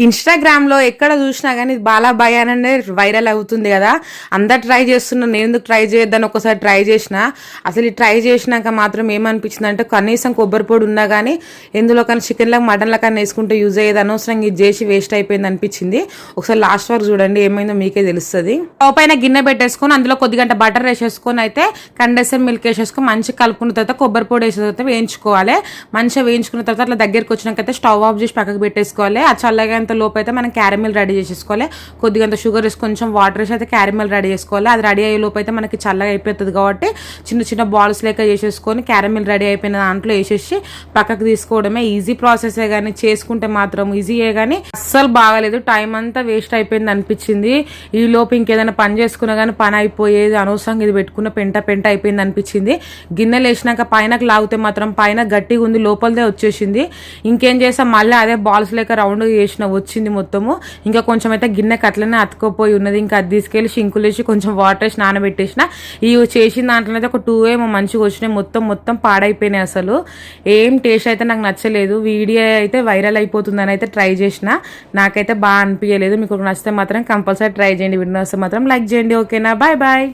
ఇన్స్టాగ్రామ్లో ఎక్కడ చూసినా కానీ బాలాబాయ్ అనే వైరల్ అవుతుంది కదా. అందరు ట్రై చేస్తున్నారు, నేను ఎందుకు ట్రై చేయొద్దని ఒకసారి ట్రై చేసిన. అసలు ఈ ట్రై చేసినాక మాత్రం ఏమనిపించింది అంటే కనీసం కొబ్బరి పొడి ఉన్నా కానీ ఎందులో కానీ చికెన్లో మటన్లో కానీ వేసుకుంటే యూజ్ అయ్యేది, అనవసరంగా ఇది చేసి వేస్ట్ అయిపోయింది అనిపించింది. ఒకసారి లాస్ట్ వరకు చూడండి, ఏమైందో మీకే తెలుస్తుంది. పైన గిన్నె పెట్టేసుకొని అందులో కొద్దిగంట బటర్ వేసేసుకొని అయితే కండెన్సర్ మిల్క్ వేసేసుకొని మంచిగా కలుపుకున్న తర్వాత కొబ్బరి పొడి వేసిన తర్వాత వేయించుకోవాలి. మంచిగా వేయించుకున్న తర్వాత అట్లా దగ్గరికి వచ్చినాకైతే స్టవ్ ఆఫ్ చేసి పక్కకు పెట్టేసుకోవాలి. ఆ చల్లగా లోపు అయితే మనం క్యారమిల్ రెడీ చేసేసుకోవాలి. కొద్దిగంత షుగర్ వేసి కొంచెం వాటర్ వేసి అయితే క్యారమిల్ రెడీ చేసుకోవాలి. అది రెడీ అయ్యే లోపు అయితే మనకి చల్లగా అయిపోతుంది కాబట్టి చిన్న చిన్న బాల్స్ లెక్క చేసేసుకొని క్యారమిల్ రెడీ అయిపోయిన దాంట్లో వేసేసి పక్కకు తీసుకోవడమే. ఈజీ ప్రాసెసే కానీ చేసుకుంటే మాత్రం ఈజీయే కానీ అస్సలు బాగాలేదు. టైం అంతా వేస్ట్ అయిపోయింది అనిపించింది. ఈ లోపు ఇంకేదైనా పని చేసుకున్నా కానీ పని అయిపోయేది, అనవసరంగా ఇది పెట్టుకున్న పెంట అయిపోయింది అనిపించింది. గిన్నెలు వేసినాక పైనకు లాగితే మాత్రం పైన గట్టిగా ఉంది, లోపలదే వచ్చేసింది. ఇంకేం చేసాం, మళ్ళీ అదే బాల్స్ లెక్క రౌండ్ చేసిన వచ్చింది మొత్తము. ఇంకా కొంచెం అయితే గిన్నె కట్లనే అతుకోపోయి ఉన్నది. ఇంకా అది తీసుకెళ్లి షింకులు వేసి కొంచెం వాటర్ వేసి నానబెట్టేసిన. ఇవి చేసిన దాంట్లో అయితే ఒక 2 ఏమో మంచిగా వచ్చినాయి. మొత్తం పాడైపోయినాయి. అసలు ఏం టేస్ట్ అయితే నాకు నచ్చలేదు. వీడియో అయితే వైరల్ అయిపోతుందని అయితే ట్రై చేసిన, నాకైతే బాగా అనిపించలేదు. మీకు నచ్చితే మాత్రం కంపల్సరీ ట్రై చేయండి. వీడియో వస్తే మాత్రం లైక్ చేయండి. ఓకేనా, బాయ్ బాయ్.